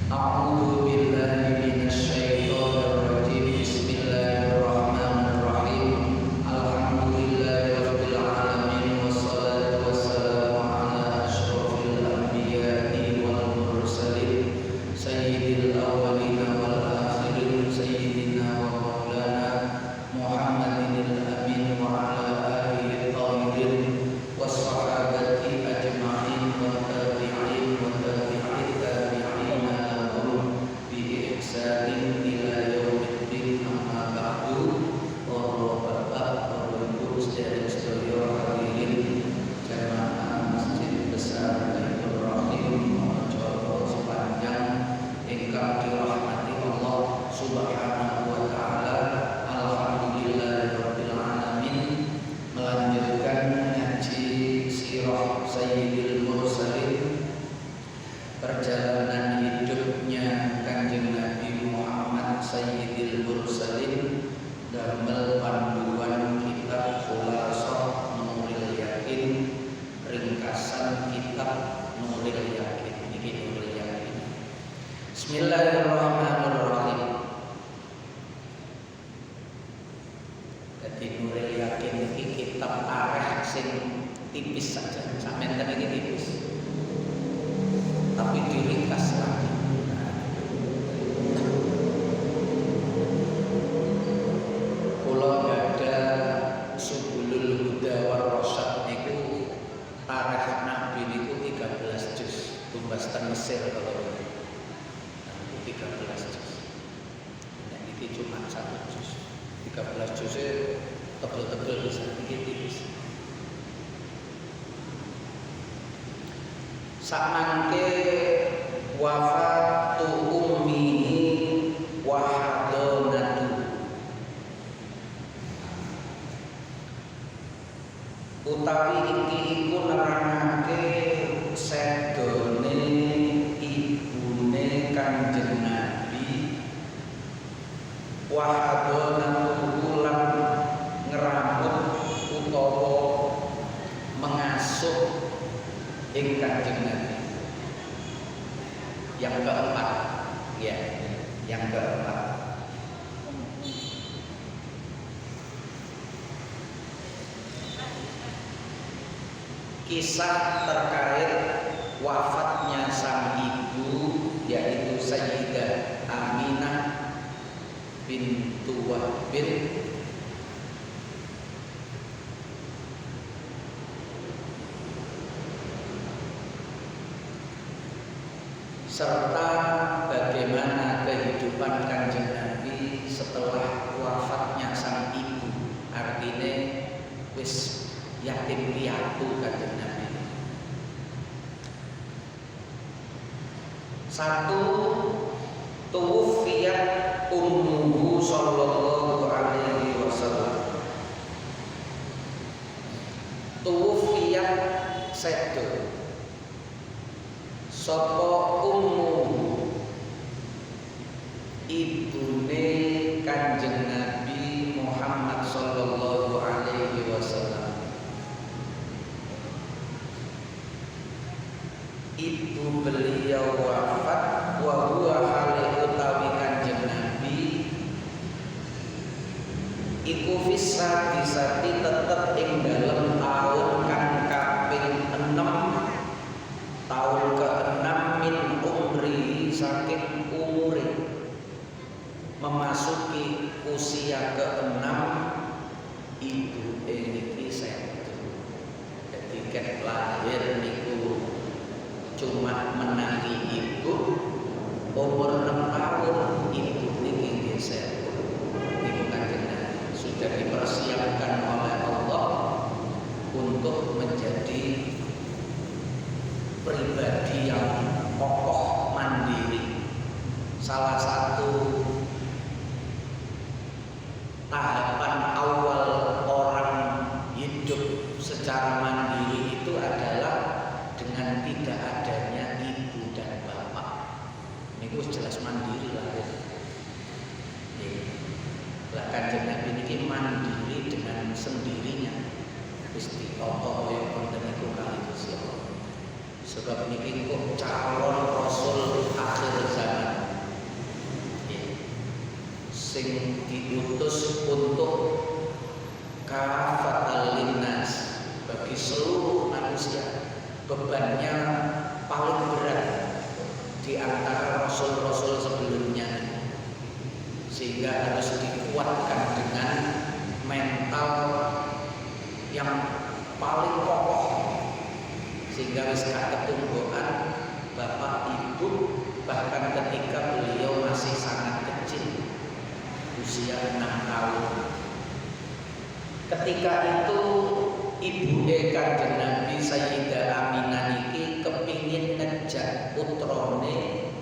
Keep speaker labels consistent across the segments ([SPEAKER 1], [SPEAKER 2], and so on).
[SPEAKER 1] A'udzu billahi minasyaitonir rajim. Bismillahirrahmanirrahim. Alhamdulillahirabbil alamin wassalatu wassalamu ala asyrofil anbiya'i wal mursalin sayyidil awwalin wal akhirin sayyidina wa maulana Muhammadinil amin wa ala alihi thahirin wassahabati ajma'in wa tabi'in wa tabi'in tabi'ina ihsanin ila yaumiddin, amma ba'du. Para bapak, para ibu sedherek-sedherek hadirin jamaah Masjid Besar Baitur Rahim Mojokerto sepanjang ingkang dirahmati Allah Subhanahu wa taala. Alhamdulillahirabbil alamin. Melanjutkan ngaji sirah Sayyidil Mursalin, perjalanan hidupnya Kanjeng Nabi Muhammad Sayyidil Mursalin, damel panduan kitab Khulasah Nuril Yakin, ringkasan kitab Nuril Yakin. Niki Nuril Yakin. Bismillahirrahmanirrahim. Jadi Nuril Yakin niki kitab areh sing tipis saja, sampeyan iki tipis, tapi diringkas lagi. Kula ada Subulul Huda war Rasyad niku tarikh Nabi niku 13 juz, tumbasan Mesir kalau ini. 13 juz. Nah, ini cuma 1 juz. 13 juz tebel-tebel bisa tipis. Sakmangke wafatu ummihi wa hadonatu, utawi iki iku nerangake sedone ibune Kanjeng Nabi, wa hadonatu lan ngeramut utawa mengasuh ing Kanjeng Nabi. Yang keempat, ya, yang keempat. Kisah terkait wafatnya sang ibu, yaitu Sayyidah Aminah bintu Wahb serta bagaimana kehidupan Kanjeng Nabi setelah wafatnya sang ibu. Artinya wis yatim piatu Kanjeng Nabi. Satu, tuwfiyat ummuhu sallallahu alaihi wasallam. Tuwfiyat sedo sapa ummu ibune Kanjeng Nabi Muhammad sallallahu alaihi wasallam. Ibu beliau wafat wa huwa hale utawi Kanjeng Nabi iku fisa disati tetep ing dalem taun kang kaping 6, tahun ke-6 min umri, saking umure, memasuki usia ke-6 ibu niki sedo. Jadi ket lahir niku cuma menangi ibu, umur 6 tahun ibu niki nggih sedo. Niku Kanjeng Nabi sudah dipersiapkan oleh Allah untuk menjadi pribadi yang kokoh mandiri. Salah satu tahapan awal orang hidup secara mandiri itu adalah dengan tidak adanya ibu dan bapak. Ini jelas mandiri lah. Kanjeng Nabi ini mandiri dengan sendirinya. Gusti Allah yang wonten niku kali Gusti Allah. Sebab niki kok calon rasul akhir zaman diutus untuk kafatal linnas, bagi seluruh manusia. Bebannya paling berat di antara rasul-rasul sebelumnya, sehingga harus dikuatkan dengan mental yang paling kokoh, sehingga wis ketunggokan bapak ibu bahkan ketika beliau masih sangat kecil, usia 6 tahun. Ketika itu ibu Kanjeng Nabi Sayyidah Aminah niki kepingin ngejak putrone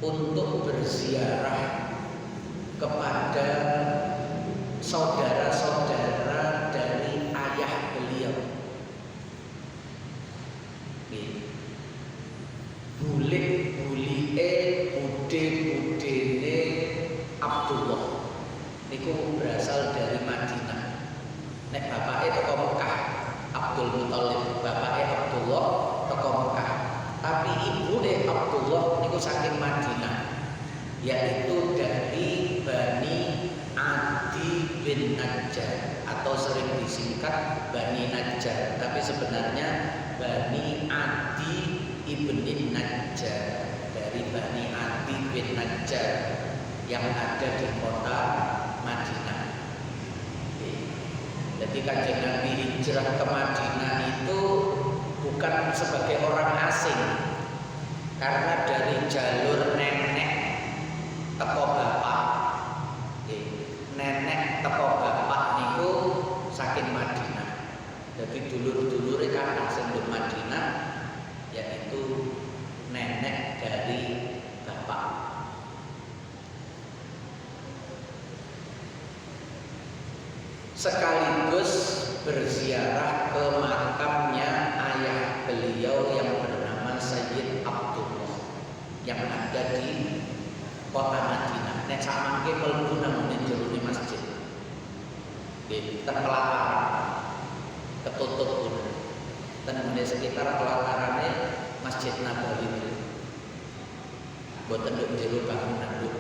[SPEAKER 1] untuk berziarah kepada saudara-saudara dari ayah beliau. Bude-budene Abdullah niku berasal dari Madinah. Nek bapake teko Mekah, Abdul Muthalib, bapake Abdullah teko Mekah. Tapi ibune Abdullah niku saking Madinah, yaitu dari Bani Adi bin Najjar, atau sering disingkat Bani Najjar, tapi sebenarnya Bani Adi ibn Najjar, dari Bani Adi bin Najjar yang ada di kota Madinah. Jadi Kanjeng Nabi hijrah ke Madinah itu bukan sebagai orang asing, karena dari jalur nenek teko bapak, nenek teko bapak niku saking Madinah. Jadi dulur-dulure kathah sing di Madinah, yaitu nenek dari bapak. Sekaligus berziarah ke makamnya ayah beliau yang bernama Sayyid Abdullah yang ada di kota Madinah. Nek samangke mlebu nang jero masjid. Nggih, ten pelataran ketutup dulu. Ten sekitar pelatarane Masjid Nabawi. Boten nduk jero bangunan nduk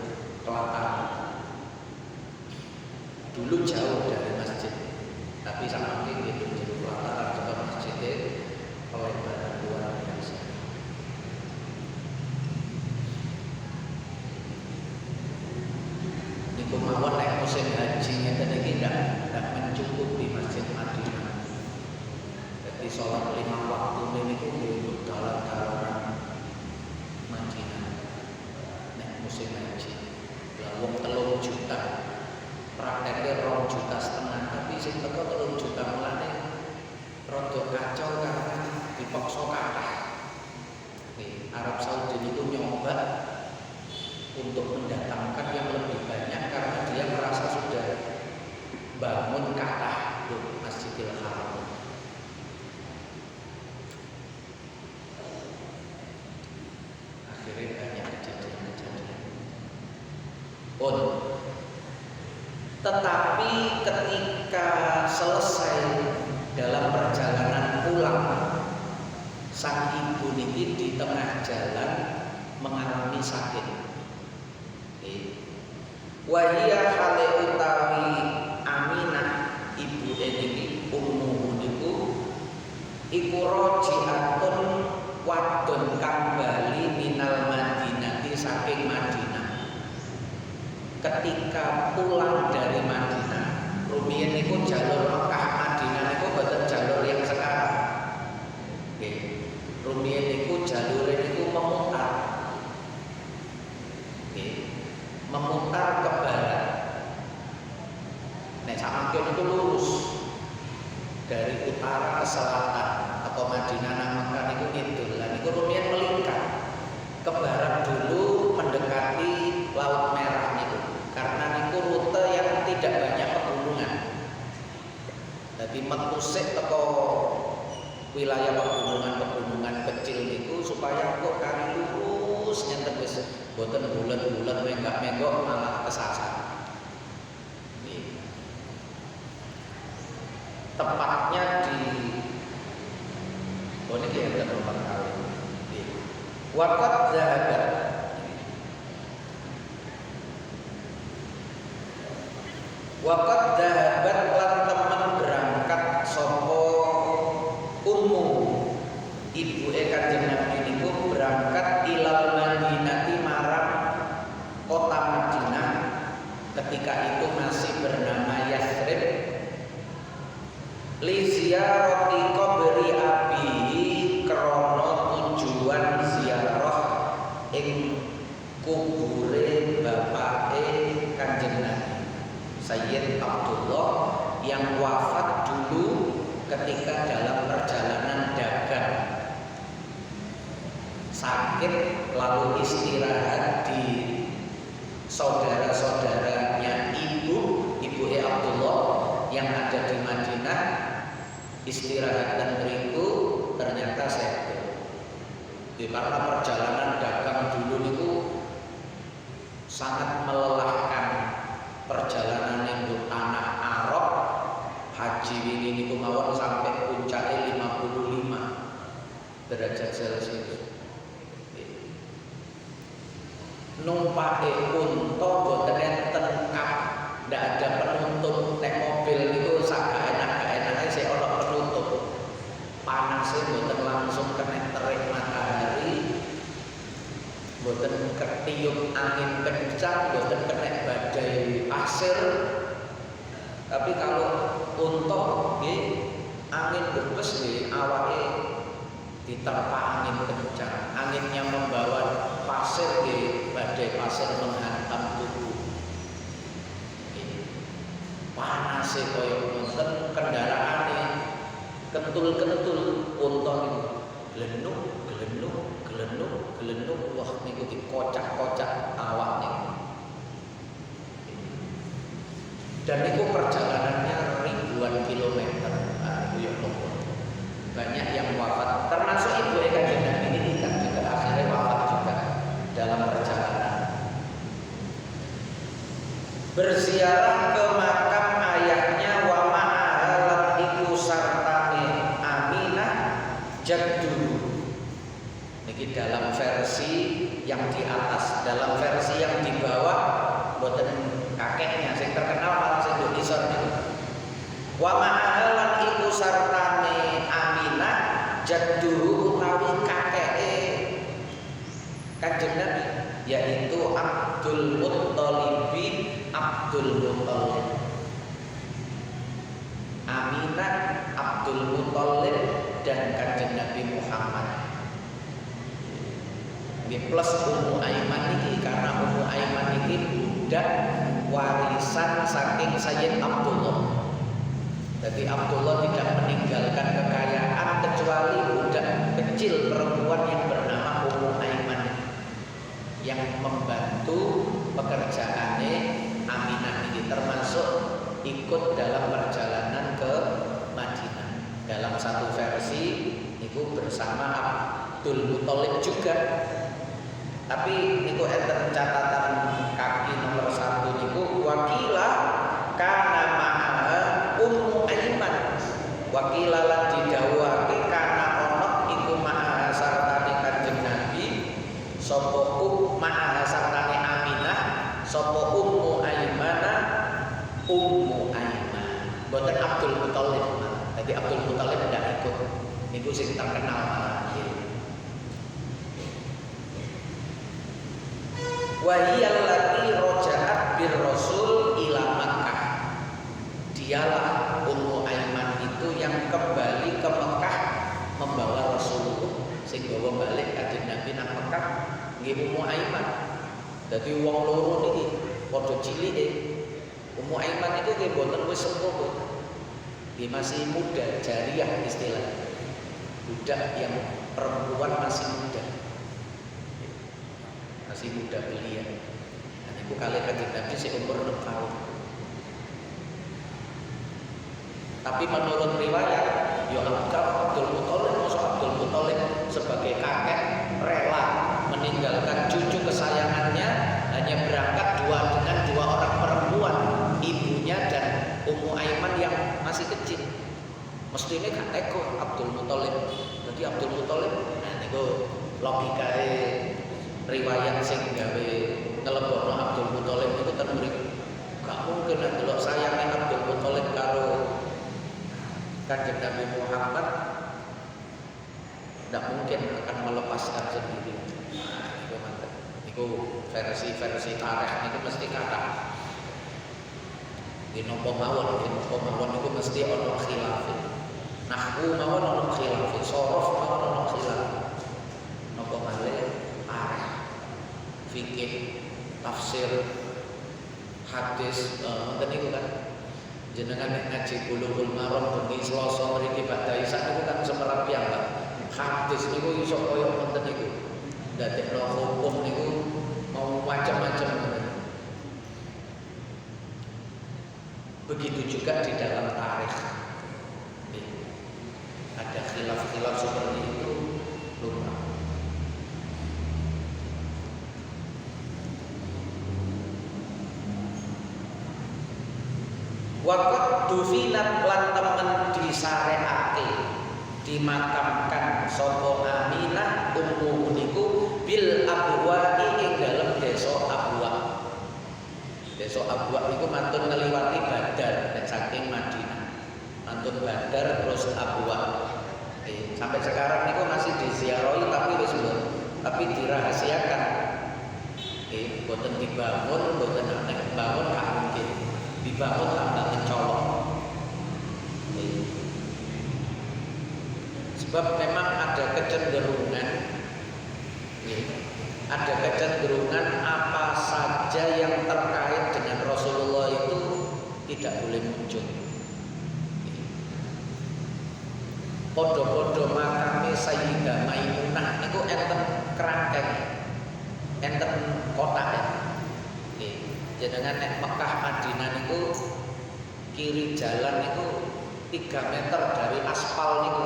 [SPEAKER 1] pelataran. Dulu jauh dari masjid, tapi sampai gitu jadi pelataran ke masjidnya pelebaran luar biasa. Di kemauan naik musim hajinya tadi tidak mencukupi masjid Madinah. Jadi sholat 5 waktu ini duduk dalam Madinah. Naik musim haji, lawang 3 juta. Prakteknya 2,5 juta, tapi sing teko 3 juta mulane rada kacau karena dipaksa kathah. Arab Saudi itu nyoba untuk mendatangkan yang lebih banyak karena dia merasa sudah bangun kathah di Masjidil Haram. Akhirnya banyak kejadian-kejadian. Tetapi ketika selesai dalam perjalanan pulang, sang ibu niki di tengah jalan mengalami sakit. Wahia hale utawi Aminah ibu niki ummu niku iku rojiatun wadon kang bali minal Madinati saking Madinah. Ketika pulang dari Madinah, rumiyin niku jalur Mekah Madinah niku boten jalur yang sekarang. Nggih. Rumiyin niku jalur niku memutar. Nggih. Memutar ke barat. Nek samangke niku lurus dari utara ke selatan, atau Madinah nang Mekah niku ngidul. Lah niku rumiyin melingkar ke barat dulu mendekati Laut Merah niku. Karena niku rute yang tidak banyak pegunungan. Jadi metusik teko wilayah pegunungan kecil niku supaya kok kali lurus nyenten wis boten bulet-bulet menggak-menggok malah kesasar. Tepatnya di niki enten 4 kali. Waqat zahabat Waqad dhahabat lan temen berangkat sapa ummu ibuke Kanjeng Nabi niku berangkat ilal Madinati marang kota Madinah ketika itu masih bernama Yathrib li ziyarati qabri abihi krana tujuan ziarah ing kubure bapake Kanjeng Nabi Sayyid Abdullah yang wafat dulu ketika dalam perjalanan dagang sakit lalu istirahat di saudara-saudaranya ibu Abdullah yang ada di Madinah istirahat dan berikut ternyata sehat. Karena perjalanan dagang dulu itu sangat melelahkan. Perjalanan yang tanah Arab haji ini niku mawon sampai puncaknya 55 derajat Celcius. Numpake unta boten enten kap, ndak ada penutup. Nek mobil niku sak enak-enake sik ana penutup. Panasnya boten langsung kena terik matahari. Boten ketiup angin kencang, boten kena badai pasir. Tapi kalau unta nggih angin berbes nggih awake diterpa angin kencang. Anginnya membawa pasir nggih, badai pasir menghantam tubuh. Panase kaya ngoten kendaraane kentul-kentul unta niku glenuk wah niku dikocak-kocak awaknya. Dan niku perjalanannya ribuan kilometer. Itu ya Allah. Banyak yang wafat, termasuk ibu Kanjeng Nabi ini kan juga akhirnya wafat juga dalam perjalanan. Berziarah ke makam ayahnya wa ma'ahalat iku sartane Aminah jaddu. Niki dalam versi yang di atas, dalam versi yang di bawah boten kakeknya sing terkenal malah sing Indonesia niku. Wa ma'ahalat iku sartane Aminah jaddu utawi kakeke Kanjeng Nabi yaitu Abdul Muttalib. Aminah, Abdul Muttalib dan Kanjeng Nabi Muhammad. Plus Ummu Aiman ini karena Ummu Aiman ini budak warisan saking Sayyid Abdullah. Jadi Abdullah tidak meninggalkan kekayaan kecuali budak kecil perempuan yang bernama Ummu Aiman yang membantu pekerjaannya Aminah ini, termasuk ikut dalam perjalanan ke Madinah. Dalam satu versi itu bersama Abdul Muttalib juga. Tapi niku enten catatan kaki nomor 1 niku wakilah kana ma'a Ummu Aiman. Wakilah lan didhawuhake kana ana iku ma'a sartane Kanjeng Nabi sapa ma'a sartane Aminah sapa Ummu Aiman. Boten Abdul Muttalib. Jadi Abdul Muttalib tidak ikut. Niku sing terkenal malah. Wahiyal lati roja'at bir Rasul ila Makkah. Dialah Ummu Aiman itu yang kembali ke Mekah membawa Rasulullah sing gawa balik Kanjeng Nabi nang Mekah nggih Ummu Aiman. Dadi wong loro niki padha cilike. Ummu Aiman itu nggih boten wis sepuh. Nggih masih muda, jariyah istilah. Budak yang perempuan masih muda. Masih muda belia. Dan ibu kali Kanjeng Nabi seumur 6 tahun. Tapi menurut riwayat, ya Abdul Muttalib, Abdul Muttalib sebagai kakek rela meninggalkan cucu kesayangannya hanya berangkat dengan dua orang perempuan, ibunya dan Ummu Aiman yang masih kecil. Mestinya gak teko Abdul Muttalib. Jadi Abdul Muttalib, nah niku logikae riwayat sing gawe ngelebokno Abdul Muttalib itu ten mriku. Gak mungkin lah delok sayangnya Abdul Muthalib karo Kanjeng Nabi Muhammad, tidak mungkin akan melepaskan sendiri. Nah, itu versi-versi tarikh itu mesti kata. Di nopo mawon itu mesti ono khilaf. Nahwu mawon ono khilaf, sorof mawon ono khilaf. Nopo malih tarikh, fikih, tafsir, hadis, ngoten niku kan. Jenengan nek ngaji Bulughul Maram bengi Selasa mriki Ba'da Isya niku kan semerap piyambak. Hadis niku iso kaya ngoten niku. Dadekno hukum niku mau macam-macam ngoten. Begitu juga di dalam tarikh. Ada khilaf-khilaf seperti itu lumrah. Waqad dufinat lan temen disareake dimakamkan sapa Aminah ummu niku bil abwa'i ing dalem desa Abwa. Desa Abwa niku mantun ngliwati Badar nek saking Madinah. Mantun Badar terus Abwa. Sampai sekarang niku masih diziarahi tapi wis tapi dirahasiakan. Boten dibangun, boten nek bangun gak mungkin. Dibangun tambah mencolok. Sebab memang ada kecenderungan apa saja yang terkait dengan Rasulullah itu tidak boleh muncul. Podo-podo makame Sayyidah Maimunah niku enten kerangkeng, enten kotak. Jenengan nek Mekah Madinah niku kiri jalan niku 3 meter dari aspal niku,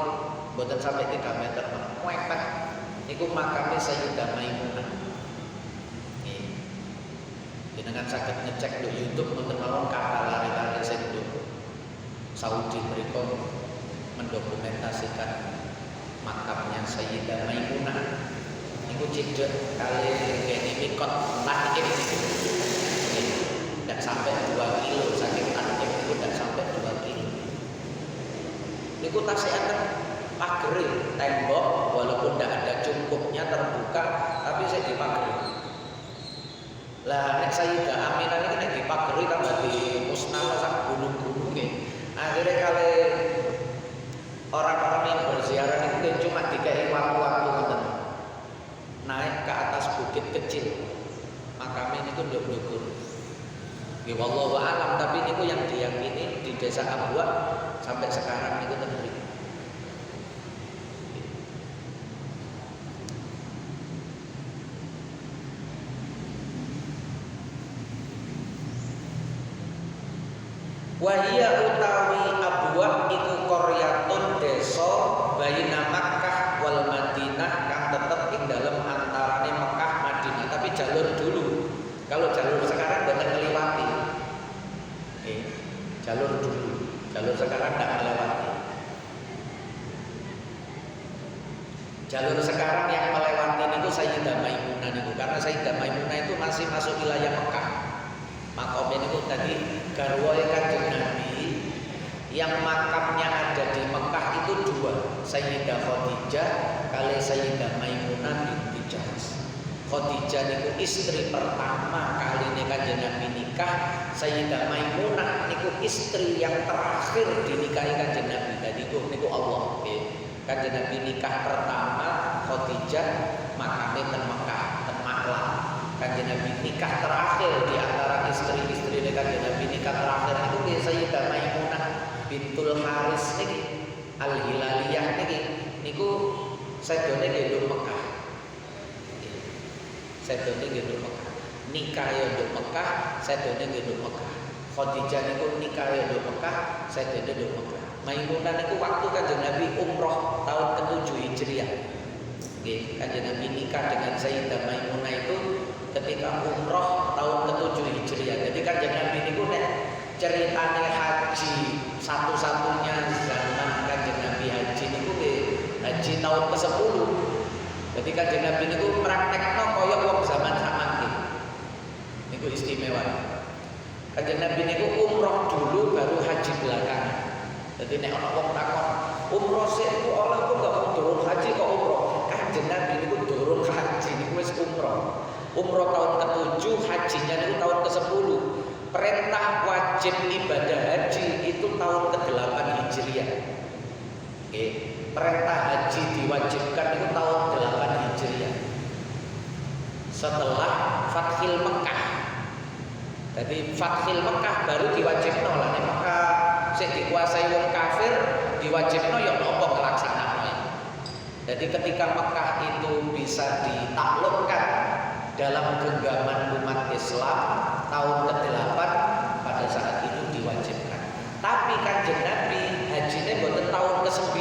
[SPEAKER 1] mboten sampai 3 meter, mepet. Niku makame Sayyidah Maimunah. Jenengan saged ngecek di YouTube mboten mawon kata lari-lari sing Saudi mriku mendokumentasikan makamnya Sayyidah Maimunah. Niku cidek kali ngene mikot Taif niku. Tidak sampai 2 kilo saking Taif itu tidak sampai 2 kilo. Niku tasih enten pagere tembok walaupun tidak ada cungkupnya terbuka tapi saya dipageri. Lah nek Sayyidah Aminah niki nek dipageri tambah di musnah sak gunung-gununge. Akhirnya kali orang-orang yang berziarah itu cuma dikai waktu-waktu ngoten. Naik ke atas bukit kecil. Makamnya niku nduk-ndukur. Ya wallahu a'lam, tapi niku yang diyakini di desa Abwa sampai sekarang niku terjadi. Wahia utawi Abwa iku qaryatun desa baina Makkah wal Madinah kang tetep ing dalem antarane Mekah Madinah, tapi jalur dulu. Kalau jalur sekarang boten ngliwati. Jalur dulu, jalur sekarang tidak melewati. Jalur sekarang yang melewati itu Sayyidah Maimunah niku, karena Sayyidah Maimunah itu masih masuk wilayah Mekah. Makamnya itu tadi garwae Kanjeng Nabi yang makamnya ada di Mekah itu 2, Sayyidah Khadijah kali Sayyidah Maimunah binti Jahsh. Khadijah niku istri pertama kali Kanjeng Nabi nikah, Sayyidah Maimunah niku istri yang terakhir dinikahi Kanjeng Nabi. Jadi niku Allah. Kanjeng Nabi nikah pertama Khadijah makame ten Mekah, ten Maklah. Kanjeng Nabi nikah terakhir di antara istri-istri Kanjeng Nabi nikah terakhir itu Sayyidah Maimunah bintul Haris niki Al-Hilaliyah niki niku sedone nggih Mekah. Sedone nggih Mekah. Nikah ya nduk Mekah, sedone nggih Mekah. Khadijah niku nikah ya nduk Mekah, sedone nduk Mekah. Maimunah niku waktu Kanjeng Nabi umroh tahun ke-7 Hijriah. Nggih, Kanjeng Nabi nikah dengan Sayyidah Maimunah itu ketika umroh tahun ke-7 Hijriah. Jadi Kanjeng Nabi niku nek ceritane haji satu-satunya zaman Kanjeng Nabi haji niku haji tahun ke-10. Jadi Kanjeng Nabi niku praktekno kaya wong zaman samangke. Niku istimewa. Kanjeng Nabi niku umroh dulu baru haji belakangan. Jadi nek ana wong takon, umroh sik iku oleh kok gak durung haji kok umroh. Kanjeng Nabi niku durung haji niku wis umroh. Umroh tahun ke-7, hajinya niku tahun ke-10. Perintah wajib ibadah haji itu tahun ke-8 Hijriah. Oke, perintah haji diwajibkan itu tahun 8 Hijriah. Setelah Fathil Mekah. Jadi Fathil Mekah baru diwajibno lah nek Mekah sing dikuasai wong kafir diwajibno ya apa nglaksanakno. Jadi ketika Mekah itu bisa ditaklukkan dalam genggaman umat Islam tahun ke-8 pada saat itu diwajibkan. Tapi Kanjeng Nabi hajinya boten tahun ke-9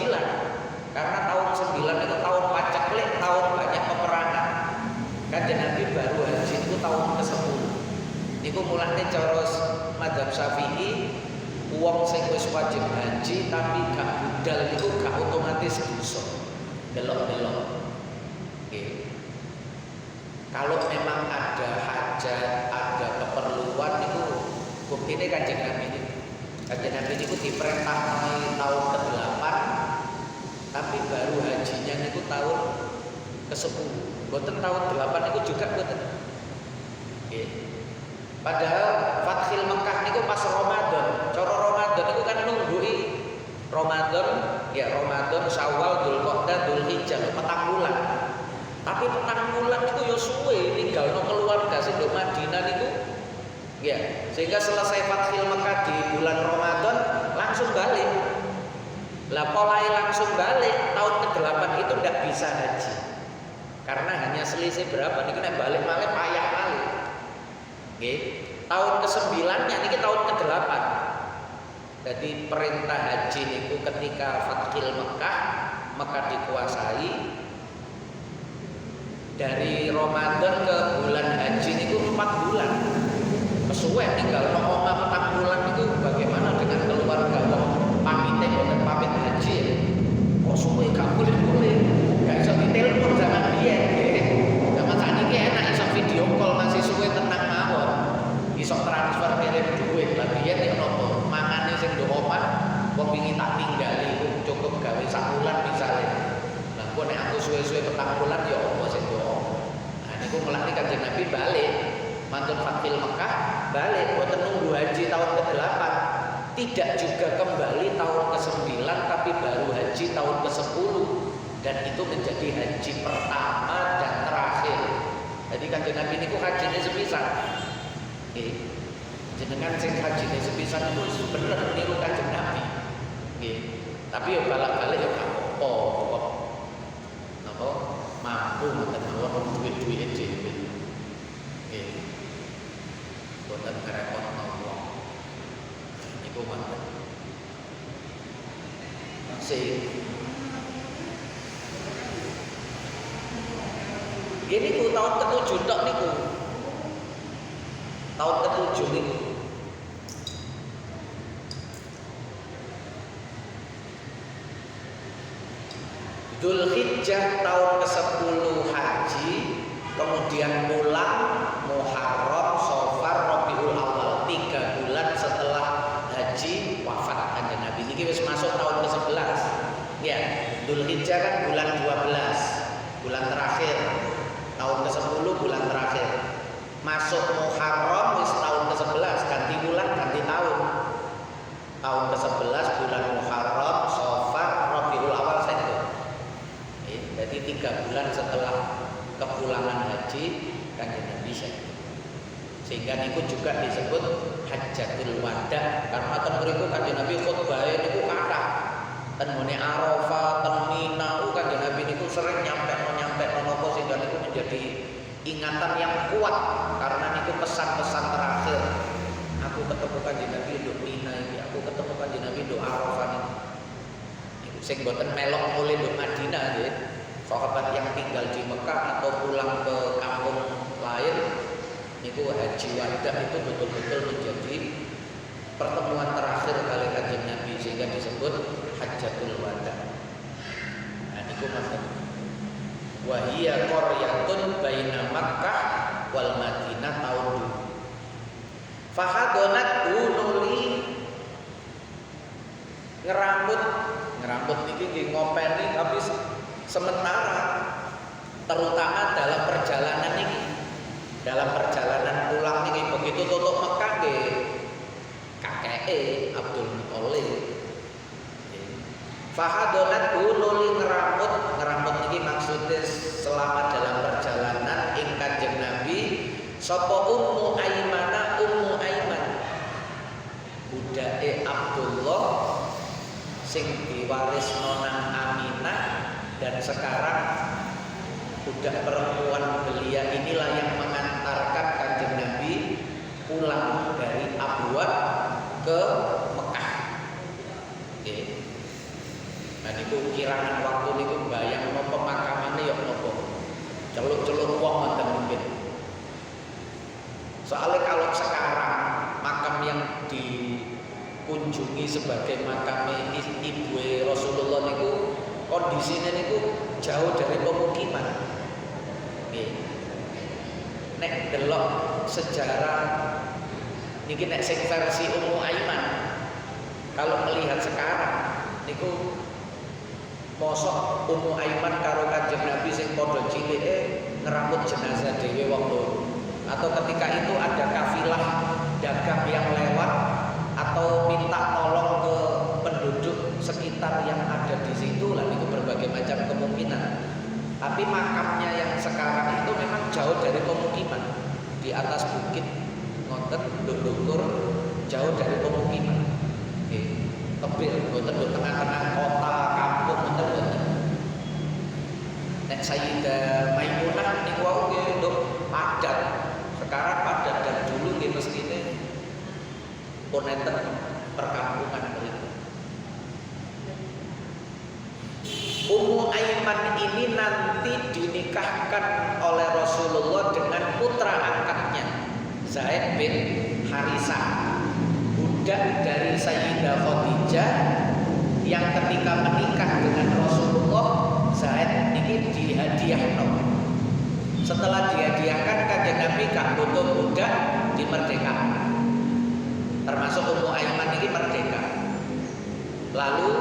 [SPEAKER 1] karena tahun 9 itu tahun paceklik, tahun banyak peperangan. Kanjeng Nabi baru haji itu tahun ke-10. Niku mulane cara mazhab Syafi'i wong sing wis wajib haji tapi gak budal niku gak otomatis dosa. Delok-delok. Nggih. Kalau memang ada hajat, ada keperluan niku buktine Kanjeng Nabi niku. Kanjeng Nabi niku diperintah tahun ke-8 tapi baru hajinya niku tahun ke-10. Boten tahun 8 niku juga boten. Nggih. Padahal Fathil Mekah niku pas Ramadan. Cara Ramadan niku kan nunggui Ramadan, ya Ramadan, Syawal, Dzulqa'dah, Dzulhijjah, petang bulan. Tapi petang bulan niku yo suwe ninggalno keluarga sing ndok Madinah niku. Ya, sehingga selesai Fathil Mekah di bulan Ramadan langsung balik. Lah polai langsung balik tahun ke-8 itu ndak bisa haji. Karena hanya selisih berapa niku nek balik malih payah malih. Nggih, tahun ke-9-nya niki tahun ke-8. Jadi perintah haji niku ketika Fathil Mekah, Mekah dikuasai dari Ramadan ke bulan haji niku 4 bulan. Kesuwen tinggal omah petang bulan niku bagaimana dengan keluarga wong pamite boten pamit haji. Kok suwe gak boleh. Gak iso ditelepon zaman biyen. Zaman sakniki enak iso video call masih suwe tenang mawon. Iso transfer kirim duit. Lah biyen nek nopo mangane sing ndok omah wong pengin tak tinggali cukup gawe sak bulan misale. Lah kok nek aku suwe-suwe petang bulan ya apa sing ndok. Nah niku mulane Kanjeng Nabi balik mantun Fathil Mekah balik boten nunggu haji tahun ke-8. Tidak juga kembali tahun ke-9 tapi baru haji tahun ke-10 dan itu menjadi haji pertama dan terakhir. Jadi Kanjeng Nabi niku hajine sepisan. Nggih. Jenengan sing hajine sepisan itu bener niru Kanjeng Nabi. Nggih. Tapi yo balik-balik yo gak apa-apa kok. Napa? Mampu mboten mawon duit-duit dhewe. Nggih. Boten ngrepotno wong. Niku mboten. Gini ku tahun ke-7 tok niku. Tahun ke-7 niku. Dzulhijjah tahun ke-10 haji, kemudian pulang Muharram, Safar, Rabiul Awal 3 bulan setelah haji wafat Kanjeng Nabi. Niki wis masuk tahun ke-11. Ya, Dzulhijjah kan bulan 12, bulan terakhir. Tahun ke-10 bulan terakhir. Masuk Muharram wis tahun ke-11, ganti bulan, ganti tahun. Tahun ke-11 bulan Muharram, Safar, Rabiul Awal itu. Jadi 3 bulan setelah kepulangan haji Kanjeng Nabi itu. Sehingga niku juga disebut Hajjatul Wada karena ten mriku Kanjeng Nabi khutbah niku kathah. Ten ngene Arafah, ten Mina, Kanjeng Nabi niku sering nyampe napa sehingga niku menjadi ingatan yang kuat karena niku pesan-pesan terakhir. Aku ketemu Kanjeng Nabi nduk Mina iki, aku ketemu Kanjeng Nabi nduk Arafah niku. Niku sing boten melok mulih nduk Madinah nggih. Sahabat yang tinggal di Mekah atau pulang ke kampung lain niku haji wada itu betul-betul menjadi pertemuan terakhir kali Kanjeng Nabi sehingga disebut Hajjatul Wada. Nah niku maksud wa hiya qaryatun baina Makkah wal Madinah tahun Fahadonat nuli ngerambut niki nggih ngopeni tapi sementara, terutama dalam perjalanan ini, dalam perjalanan pulang ini, begitu tutup Mekah nggih kakeke Abdul Muthalib. Fahadonat nuli ngerambut niki maksudnya selama dalam perjalanan ing Kanjeng Nabi sapa Ummu Aiman budake Abdullah sing diwarisno nang Aminah, dan sekarang budak perempuan belia inilah yang mengantarkan Kanjeng Nabi pulang dari Abwa ke Mekah. Oke. Nah niku kirangan waktu niku bayang no pemakamane ya napa. Celuk-celuk wong ngoten mungkin. Soalnya kalau sekarang makam yang dikunjungi sebagai makam ibu Rasulullah niku kondisinya niku jauh dari pemukiman. Nek delok sejarah niki nek sing versi Ummu Aiman, kalau melihat sekarang niku mosok Ummu Aiman karo Kanjeng Nabi sing padha cilike ngerambut jenazah dhewe wong loro. Atau ketika itu ada kafilah dagang yang lewat atau minta tolong ke penduduk sekitar yang ada di situ, lah itu berbagai macam kemungkinan. Tapi makamnya yang sekarang itu memang jauh dari pemukiman, di atas bukit ngoten ndukur jauh dari pemukiman. Tebel ngoten di tengah-tengah kota kampung ngoten. Nek Sayyidah Maimunah niku wau nggih padat. Sekarang padat, dan dulu nggih mestine pun enten perkampungan mriku. Ummu Aiman ini nanti dinikahkan oleh Rasulullah dengan putra angkatnya Zaid bin Harisah, budak dari Sayyidah Khadijah yang ketika menikah dengan Rasulullah, Zaid ini dihadiahno. Setelah dihadiahkan Kanjeng Nabi gak butuh budak, dimerdekakan. Termasuk Ummu Aiman ini merdeka. Lalu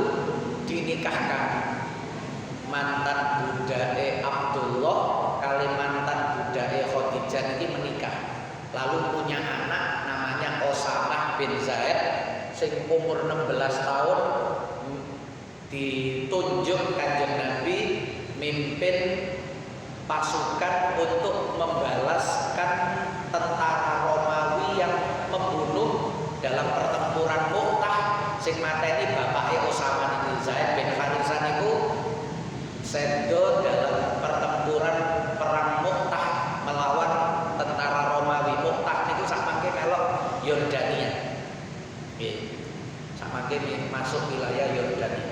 [SPEAKER 1] dinikahkan mantan budake Abdullah kali mantan budake Khadijah ini menikah. Lalu punya anak namanya Usamah bin Zaid sing umur 16 tahun, ditunjuk Kanjeng Nabi mimpin pasukan untuk membalaskan tentara Romawi yang membunuh dalam pertempuran Mu'tah sing mateni bapake Usamah bin Zaid bin Harisah niku sedo dalam pertempuran perang Mu'tah melawan tentara Romawi. Mu'tah niku sakmangke melok Yordania. Nggih. Sakmangke masuk wilayah Yordania.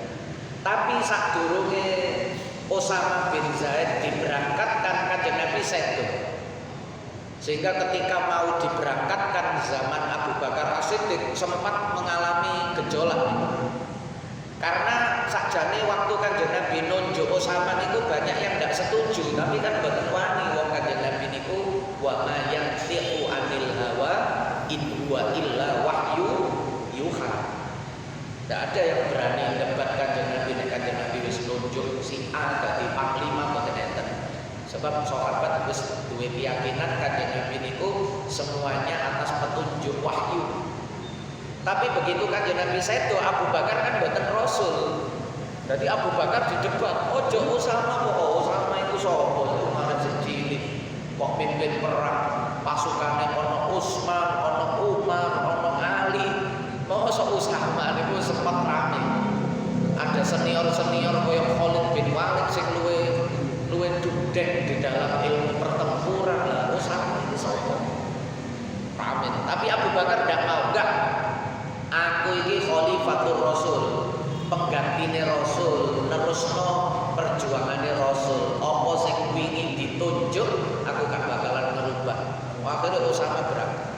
[SPEAKER 1] Tapi sadurunge Usamah bin Zaid diberangkatkan Kanjeng Nabi sedo. Sehingga ketika mau diberangkatkan zaman Abu Bakar As-Siddiq sempat mengalami gejolak. Karena sajane waktu Kanjeng Nabi nunjuk Usamah niku banyak yang tidak setuju, tapi kan boten wani wong Kanjeng Nabi niku wa ma yantiqu anil hawa in huwa illa wahyu yuha. Tidak ada yang berani debat Kanjeng Nabi, nek Kanjeng Nabi wis nunjuk si A dadi panglima boten enten. Sebab sahabat wis duwe keyakinan Kanjeng Nabi niku semuanya atas petunjuk wahyu. Tapi begitu Kanjeng Nabi sedo, Abu Bakar kan boten rasul. Jadi Abu Bakar didebat, ojo Usamah kok, Usamah iku sapa? Iku malah cilik kok pimpin perang. Pasukane ono Utsman, ono Umar, ono Ali. Mosok Usamah niku sempat rame. Ada senior-senior koyo Khalid bin Walid sing luwe dudek di dalam ilmu pertempuran. Lah Usamah iki sapa? Rame. Tapi Abu Bakar ndak mau, enggak. Aku iki khalifatur Rasul, penggantine Rasul, nerusno perjuangane Rasul. Apa sing wingi ditunjuk, aku gak bakalan ngerubah. Akhirnya Usamah berangkat.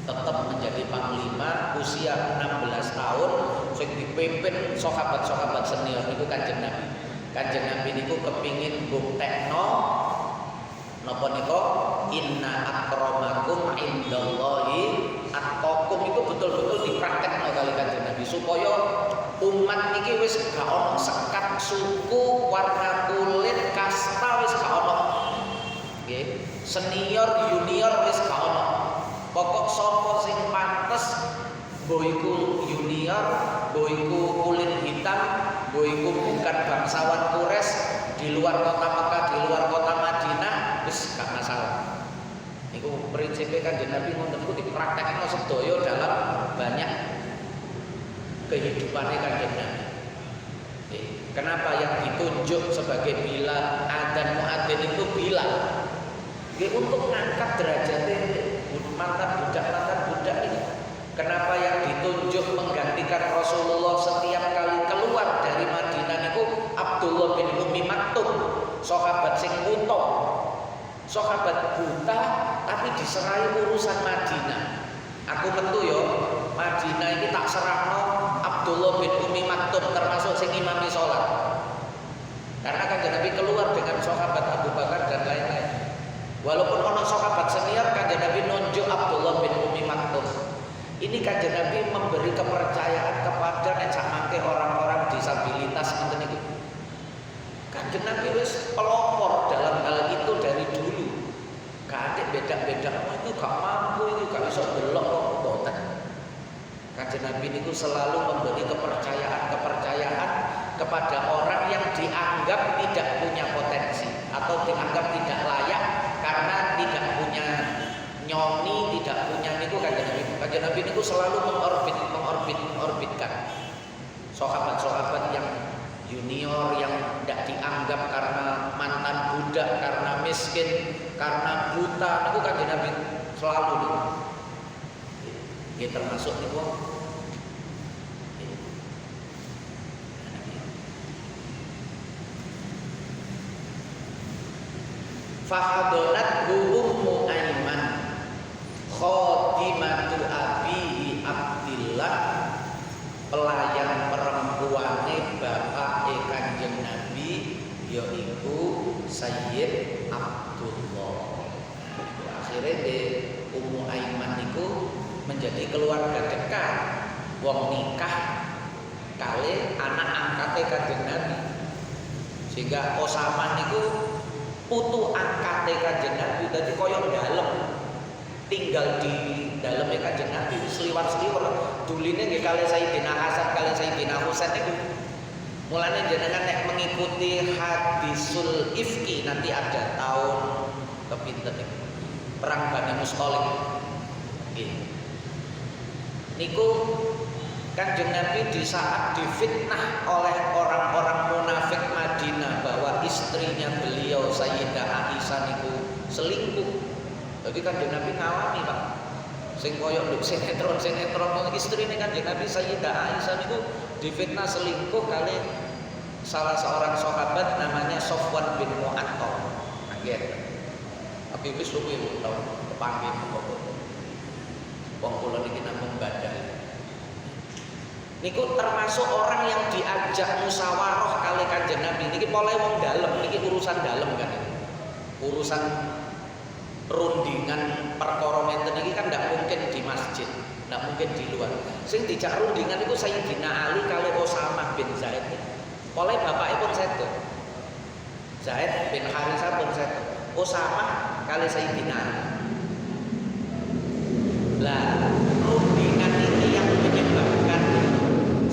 [SPEAKER 1] Tetap menjadi panglima usia 16 tahun sing dipimpin sahabat-sahabat senior niku Kanjeng Nabi. Kanjeng Nabi niku kepingin buktekno napa nika inna akramakum indallahi atqakum itu betul-betul dipraktekno kali Kanjeng Nabi supaya umat niki wis gak ono sekat suku, warna kulit, kasta wis gak ono. Nggih, senior, junior wis gak ono. Pokok sapa sing pantes mbok iku junior, mbok iku kulit hitam, mbok iku bukan bangsawan Quraisy, di luar kota Mekah, di luar kota Madinah, wis gak masalah. Niku prinsipnya Kanjeng Nabi ngoten niku dipraktekno sedaya dalam banyak kehidupannya Kanjeng Nabi. Kenapa yang ditunjuk sebagai Bilal, adzan muadzin itu Bilal? Untuk mengangkat derajatnya mantan budak ini. Kenapa yang ditunjuk menggantikan Rasulullah setiap kali keluar dari Madinah niku Abdullah bin Ummi Maktum, sahabat sing buta. Sahabat buta tapi diserai urusan Madinah. Aku metu yo, Madinah ini tak serahno Abdullah bin Ummi Maktum termasuk sing imami sholat. Karena Kanjeng Nabi keluar dengan sahabat Abu Bakar dan lain-lain. Walaupun ono sahabat senior, Kanjeng Nabi nunjuk Abdullah bin Ummi Maktum. Ini Kanjeng Nabi memberi kepercayaan kepada nek samangke orang-orang disabilitas ngoten niku. Kanjeng Nabi wis pelopor dalam hal itu dari dulu. Gak ada beda-beda, itu gak mampu, itu gak bisa delok kok mboten. Kanjeng Nabi niku selalu memberi kepercayaan kepada orang yang dianggap tidak punya potensi atau dianggap tidak layak karena tidak punya nyoni, tidak punya niku Kanjeng Nabi. Kanjeng Nabi niku selalu mengorbitkan sahabat-sahabat yang junior yang tidak dianggap karena mantan budak, karena miskin, karena buta, niku Kanjeng Nabi selalu niku. Nggih termasuk niku. Fahadonat Ummu Aiman khotimatu abihi Abdillah, pelayan perempuane bapak Kanjeng Nabi yaitu Sayyid Abdullah. Akhirnya Ummu Aiman niku menjadi keluarga dekat, wong nikah kali anak angkatnya Kanjeng Nabi, sehingga Osama niku putu angkate Kanjeng Nabi, dadi koyo dalem tinggal di dalamnya Kanjeng Nabi seliwar-seliwar. Duline nggih kalih Sayyidina Hasan kalih Sayyidina Husain niku. Mulane jenengan nek mengikuti hadisul ifki nanti ada tahun kepinten niku. Perang Bani Mustalik. Nggih. Niku Kanjeng Nabi di saat difitnah oleh orang-orang munafik Madinah bahwa istrinya beliau Sayyidah Aisyah niku selingkuh. Jadi Kanjeng Nabi ngalami, Pak. Sing koyo nduk sinetron istrine Kanjeng Nabi Sayyidah Aisyah niku difitnah selingkuh kali salah seorang sahabat namanya Sofwan bin Mu'attal. Nggih. Tapi wis luwih tau kepanggih kok. Wong kula niki namung badal. Niku termasuk orang yang diajak musyawarah kali Kanjeng Nabi. Niki pole wong dalem, niki urusan dalem kan. Urusan rundingan perkara menten iki kan ndak mungkin di masjid, ndak mungkin di luar. Sing dijak rundingan niku Sayyidina Ali kali Usamah bin Zaid. Pole bapakipun sedo. Zaid bin Haritsah pun sedo. Usamah kali Sayyidina Ali. Lah, rundingan ini yang menyebabkan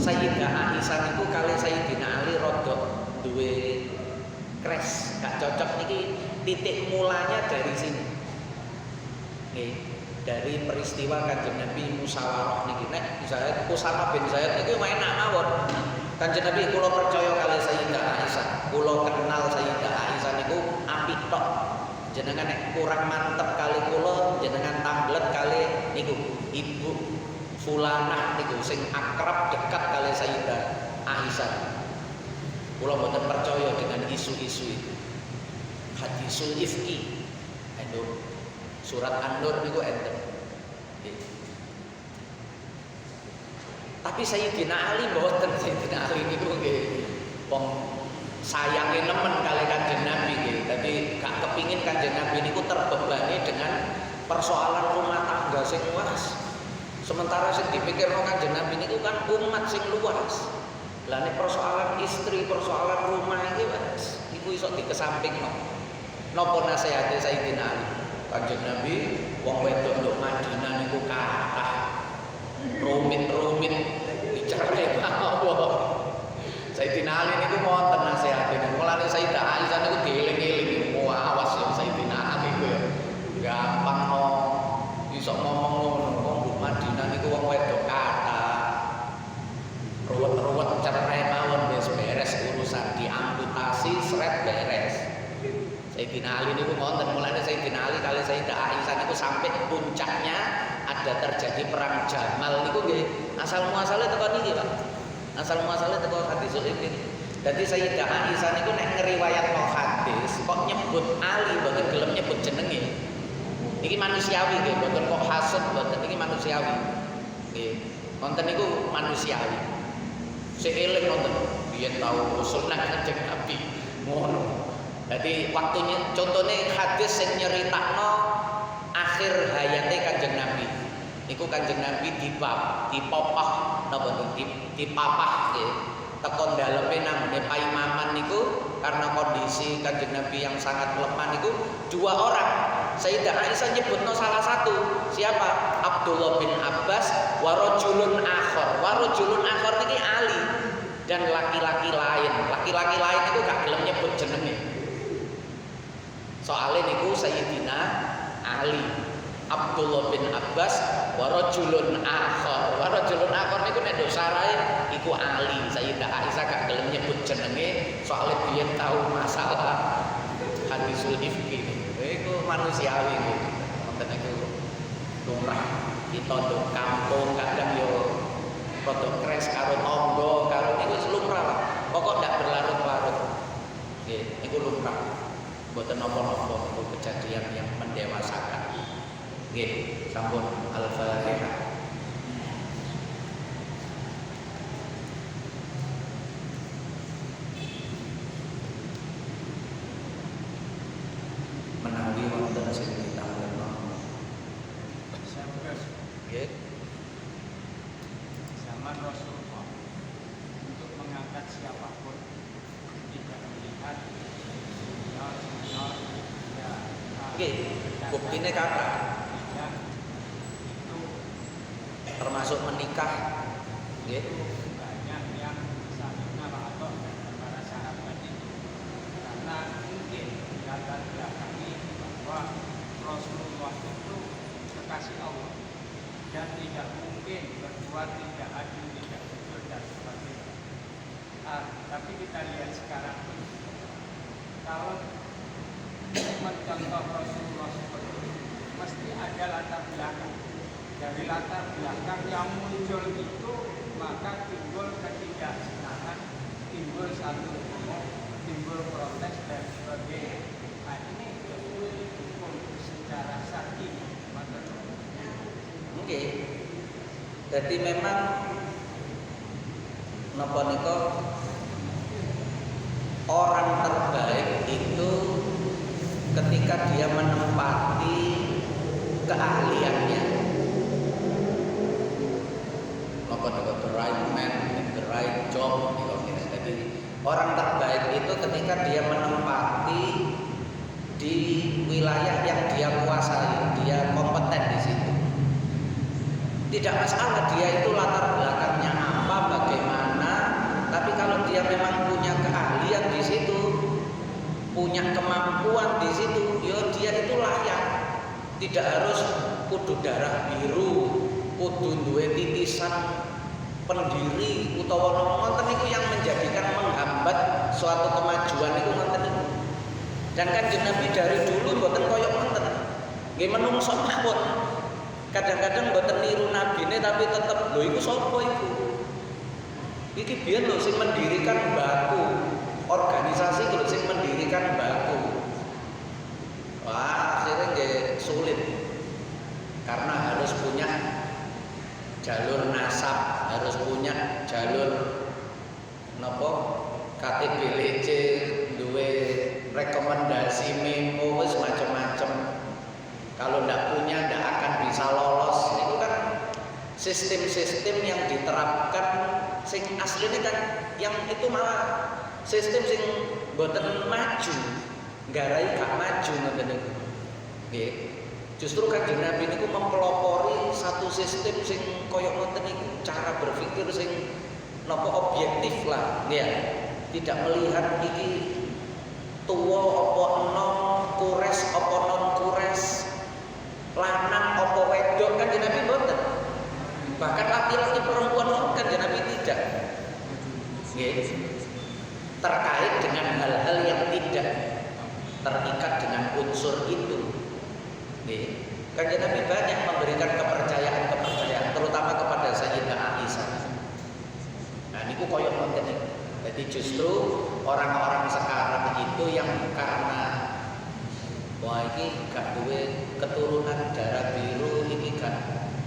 [SPEAKER 1] Sayyidah Aisyah niku kali Sayyidina Ali rodok duwe crash, gak cocok niki. Titik mulanya dari sini. Nggih, dari peristiwa Kanjeng Nabi musyawarah niki. Nek Zaid Usamah bin Zaid niku enak mawon. Kanjeng Nabi kula percaya kali Sayyidah Aisyah. Kula kenal Sayyidah Aisyah niku apik tok. Jenengan nek kurang mantep kali kula, jenengan tanglet kali niku Ibu Fulanah niku sing akrab dekat kali Sayyidah Aisyah. Kula mboten percaya dengan isu-isu itu. Hadisul ifki. Itu surat An-Nur niku enten. Tapi Sayyidina Ali mboten. Sayyidina Ali niku nggih wong sayange nemen kali Kanjeng Nabi nggih. Dadi gak kepingin Kanjeng Nabi niku terbebani dengan persoalan rumah sing luas. Sementara sing dipikirno Kanjeng Nabi niku kan umat sing luas. Lah nek persoalan istri, persoalan rumah iki wis iku iso dikesampingno. Napa nasihate Sayyidina Ali? Kanjeng Nabi wong wedok nduk Madinah niku kathah. Rumit-rumit bicara mawon. Sayyidina Ali niku wonten nasihate. Mulane Sayyidah Aisyah niku dieling-eling, awas ya Sayyidina Ali ku ya. Gampang iso ngomong ngono. Wong nduk Madinah niku wong wedok kathah. Ruwet-ruwet cerai mawon wis beres urusan diamputasi seret beres. Sayyidina Ali niku wonten mulane Sayyidina Ali kali Sayyidah Aisyah niku sampai puncaknya ada terjadi perang Jamal niku nggih asal muasale teko niki Pak. Asal muasale teko hadisul ini. Dadi Sayyidah Aisyah niku nek ngriwayatno hadis kok nyebut Ali mboten gelem nyebut jenenge. Iki manusiawi nggih, mboten kok hasud mboten iki manusiawi. Nggih. Wonten niku manusiawi. Sik eling wonten biyen tau usul nang Kanjeng Nabi ngono. Dadi waktunya contone hadis sing nyeritakno akhir hayate Kanjeng Nabi. Niku Kanjeng Nabi dipopah napa dipapah nggih. Teko daleme namune paimaman niku karena kondisi Kanjeng Nabi yang sangat lemah niku 2 orang. Sayyidah Aisyah nyebutno salah satu. Siapa? Abdullah bin Abbas wa rajulun akhar. Wa rajulun akhar niki Ali dan laki-laki lain. Laki-laki lain itu gak gelem nyebut jenenge. Soalnya niku Sayyidina Ali, Abdullah bin Abbas wa rajulun akhar. Wa rajulun akhar niku nek nduk sarae iku Ali. Sayyidah Aisyah gak gelem nyebut jenenge soalnya biyen tahu masalah hadisul ifki. Iku manusiawi niku. Wonten niku lumrah kita nduk kampung kadang yo rada kres karo tangga karo niku wis lumrah lah. Pokok ndak berlarut-larut. Nggih, niku lumrah. Mboten napa-napa niku kejadian yang mendewasakan. Nggih, sampun Al-Fatihah. Menawi wonten sing ditambahno. Nggih.
[SPEAKER 2] Zaman Rasulullah untuk mengangkat siapapun tidak melihat senior ya.
[SPEAKER 1] Nggih, buktine kata
[SPEAKER 2] Itu
[SPEAKER 1] termasuk menikah. Nggih.
[SPEAKER 2] banyak yang saling atau para sahabat itu karena mungkin latar belakangi bahwa Rasulullah itu kekasih Allah dan tidak mungkin berdua tidak adil, tidak jujur dan sebagainya. Tapi kita lihat sekarang kalau mencontoh Rasulullah seperti itu mesti ada latar belakang. Dari latar belakang yang muncul itu maka timbul ketidaksenangan, timbul satu ngomong, timbul protes dan sebagainya. Nah ini perlu dihukum secara syar'i.
[SPEAKER 1] Oke. Jadi memang napa nika orang terbaik itu ketika dia menempati keahliannya. Napa nika the right man in the right job gitu. Jadi orang terbaik itu ketika dia menempati di wilayah yang dia kuasai, dia kompeten di situ. Tidak masalah dia itu latar belakangnya apa, bagaimana, tapi kalau dia memang punya keahlian di situ, punya kemampuan di situ, ya dia itu layak. Tidak harus kudu darah biru, kudu duwe titisan pendiri utawa wonten niku yang menjadikan menghambat suatu kemajuan niku wonten niku. Dan Kanjeng Nabi dari dulu mboten koyo wonten. Nggih menungso mawon. Kadang-kadang mboten niru nabine tapi tetep lho iku sapa iku? Iki biyen lho sing mendirikan Baku. Organisasi lho sing mendirikan Baku. Wah, akhirnya nggih sulit. Karena harus punya jalur nasab, harus punya jalur napa? KTP LC, duwe rekomendasi memo wis macam-macam. Kalau ndak punya ndak akan bisa lolos sistem-sistem yang diterapkan sing aslinya kan yang itu malah sistem sing boten maju, garai gak maju ngoten niku. Nggih. Justru Kanjeng Nabi niku mempelopori satu sistem sing kaya ngoten niku, cara berpikir sing napa objektif lah, ya. Tidak melihat iki tuwa apa enom, kures apa non kures, lanang apa wedok, Kanjeng Nabi mboten. Bahkan laki-laki perempuan pun Kanjeng Nabi tidak. Nggih. Terkait dengan hal-hal yang tidak terikat dengan unsur itu. Nggih. Kanjeng Nabi banyak memberikan kepercayaan, terutama kepada Sayyidah Aisyah. Nah, niku koyo ngoten niku. Jadi justru orang-orang sekarang itu yang karena wah iki gak duwe keturunan darah biru, iki gak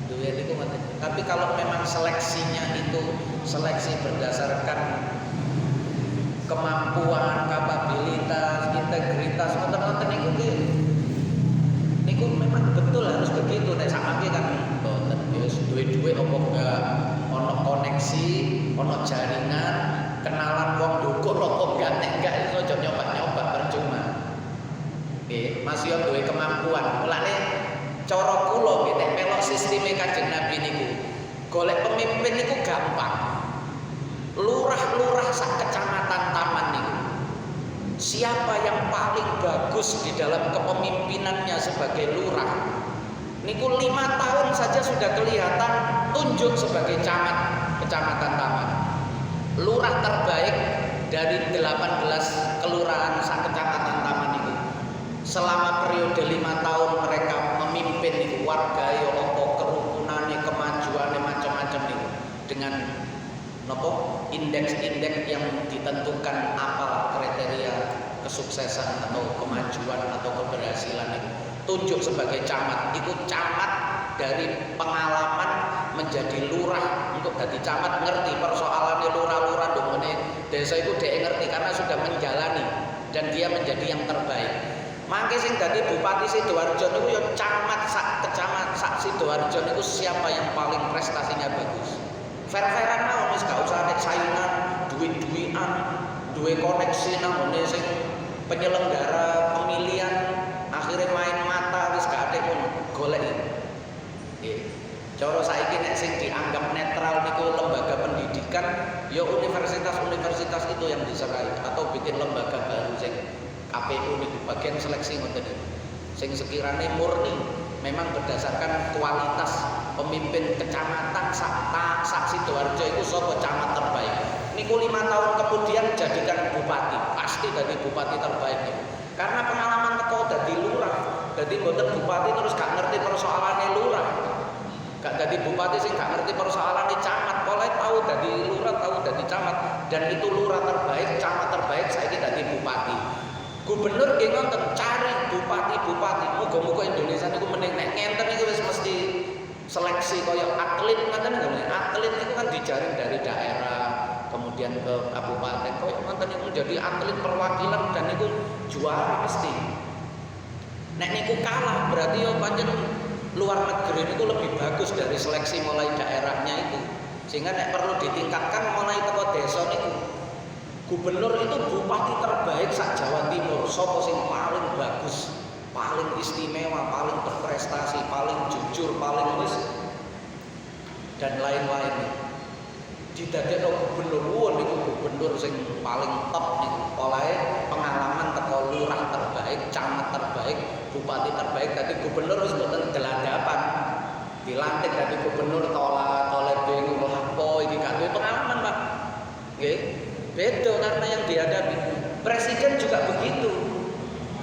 [SPEAKER 1] duwe niku ngoten. Tapi kalau memang seleksinya itu seleksi berdasarkan kemampuan, kapabilitas, integritas, ngoten-ngoten niku niku memang betul harus begitu. Nek sakake kan mboten ya duwe-duwe apa enggak ono koneksi, ono jaringan, kenalan wong dukur apa enggak iso aja nyoba-nyoba percuma. Nggih, masih yo duwe kemampuan. Mulane cara kula nggih nek melok sisteme Kanjeng Nabi niku, golek pemimpin niku gampang. Lurah-lurah sak kecamatan Taman niku. Siapa yang paling bagus di dalam kepemimpinannya sebagai lurah? Niku 5 tahun saja sudah kelihatan tunjuk sebagai camat kecamatan Taman. Lurah terbaik dari 18 kelurahan sak kecamatan Taman niku. Selama periode 5 tahun mereka memimpin niku warga yo apa kerukunane, kemajuane macam-macam niku dengan nopo indeks-indeks yang ditentukan apalah kriteria kesuksesan atau kemajuan atau keberhasilan itu tunjuk sebagai camat. Itu camat dari pengalaman menjadi lurah untuk jadi camat, ngerti persoalannya lurah-lurah domone desa itu dia ngerti karena sudah menjalani dan dia menjadi yang terbaik. Mangke sing dadi bupati Sidoarjo niku ya camat sak kecamat sak Sidoarjo niku siapa yang paling prestasinya bagus. Fair-fairan mawon wis gak usah nek saingan, duit-duitan, duwe koneksi nang ngene sing penyelenggara pemilihan akhirnya main mata wis gak ate ngono, golek. Nggih. Cara saiki nek sing dianggap netral niku lembaga pendidikan, ya universitas-universitas itu yang diserai atau bikin lembaga baru sing KPU niku bagian seleksi ngoten niku. Sing sekirane murni memang berdasarkan kualitas pemimpin kecamatan sak Sidoarjo itu sapa camat terbaik. Niku 5 tahun kemudian jadikan bupati, pasti dari bupati terbaik niku. Karena pengalaman teko dadi lurah, dadi mboten bupati terus gak ngerti persoalane lurah. Gak dadi bupati sing gak ngerti persoalane camat, pola tahu dadi lurah, tahu dadi camat dan itu lurah terbaik, camat terbaik saiki dadi bupati. Gubernur nggih ngoten, cari bupati-bupati. Muga-muga Indonesia niku meneng nek ngenten niku wis mesti seleksi kaya atlet ngoten niku. Atlet niku kan dijaring dari daerah, kemudian ke kabupaten. Kaya ngoten niku jadi atlet perwakilan dan niku juara pasti. Nek niku kalah berarti yo pancen luar negeri niku lebih bagus dari seleksi mulai daerahnya itu. Sehingga nek perlu ditingkatkan mulai teko desa niku. Gubernur itu bupati terbaik sak Jawa Timur, sapa sing paling bagus, paling istimewa, paling berprestasi, paling jujur, paling wis dan lain-lain. Didadekno gubernur niku gubernur sing paling top niku. Olahe pengalaman teko lurah terbaik, camat terbaik, bupati terbaik, dadi gubernur wis mboten geladapan. Dilantik dadi gubernur tole bingung lapo iki gak duwe pengalaman, Pak. Nggih. Beda karena yang dihadapi. Presiden juga begitu.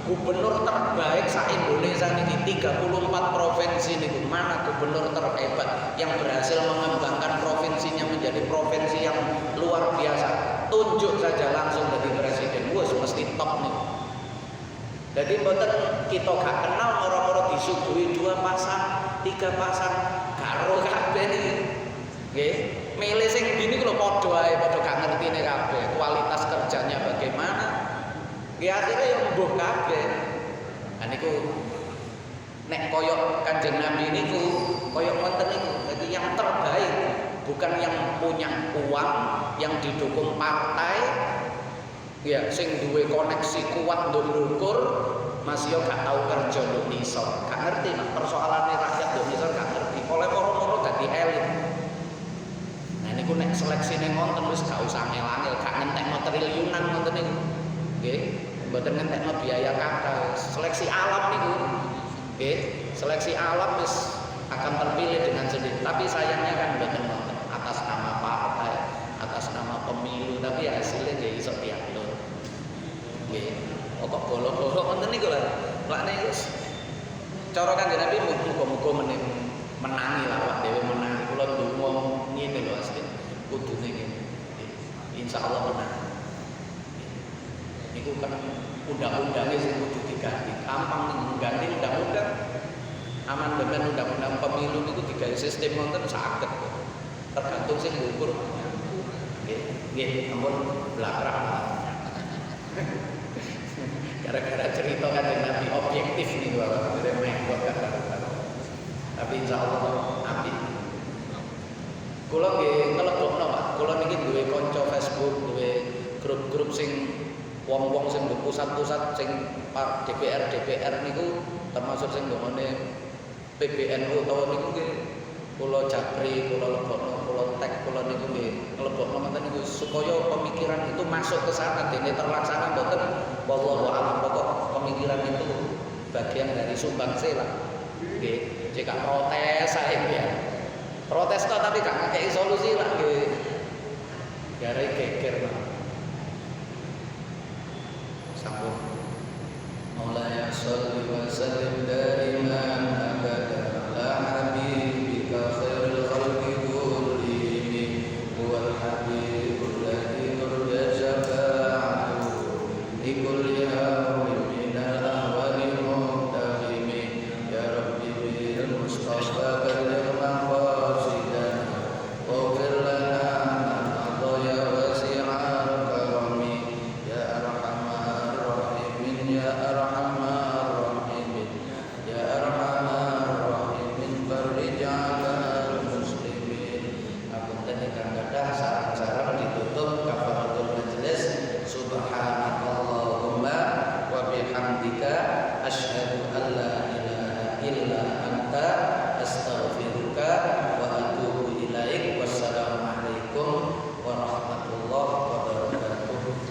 [SPEAKER 1] Gubernur terbaik se-Indonesia niki 34 provinsi niku. Mana gubernur terhebat yang berhasil mengembangkan provinsinya menjadi provinsi yang luar biasa. Tunjuk saja langsung dari presiden. Wes mesti top niku. Jadi mboten kita gak kenal orang-orang disuguhi 2 pasang, 3 pasang, karo kabeh niki. Nggih. Milih sing dini lho padha ae, padha gak ngertine kabeh, kualitas kerjanya bagaimana. Nggih akhire yo mbuh kabeh. Nah niku nek koyok Kanjeng Nabi niku koyok wonten niku. Dadi yang terbaik, bukan yang punya uang, yang didukung partai, ya, sing duwe koneksi kuat nduk ndukur, Mas yo gak tau kerja nduk nisor, gak ngerti nek persoalane rakyat nduk nisor gak ngerti. Oleh moro-moro dadi elit. Nah niku nek seleksine ngonten wis gak usah ngel-angel, gak ngentekno triliunan ngoten niku. Nggih, mboten ngentekno biaya kathah. Seleksi alam niku. Nggih, seleksi alam wis akan terpilih dengan sendiri. Tapi sayangnya kan mboten nonton atas nama partai, atas nama pemilu, tapi hasilnya nggih iso diatur. Nggih, kok bolo-bolo ngoten niku lho. Lak niku cara Kanjeng Nabi muga-muga menangi lah awak dhewe menangi. Kula ndonga ngene lho asli kudune ngene. Insyaallah menang. Niku kan undang-undangnya sing kudu diganti. Gampang ngganti undang-undang. Amandemen undang-undang pemilu niku digawe sistem wonten saged. Tergantung sing ngukur. Nggih, ampun blakrak. Gara-gara cerita Kanjeng Nabi objektif niku Bapak, dari mengkot kata-kata. Tapi insyaallah apik. Kula nggih ngelebokno Pak. Kula niki duwe kanca Facebook, duwe grup-grup sing wong-wong sing pusat-pusat sing DPR niku termasuk sing nggone PBNU utawa niku nggih kula japri, kula lebokno, kula tag, kula niku nggih nglebokno menten niku supaya pemikiran itu masuk ke sana dene terlaksana mboten wallahu a'lam. Pokok pemikiran itu bagian dari sumbangsi lah. Nggih, jika protes sae ya. Protes toh tapi gak ngekeki solusi lah nggih. Gara geger Pak. Sambung. Maulaya sholli wa sallim dari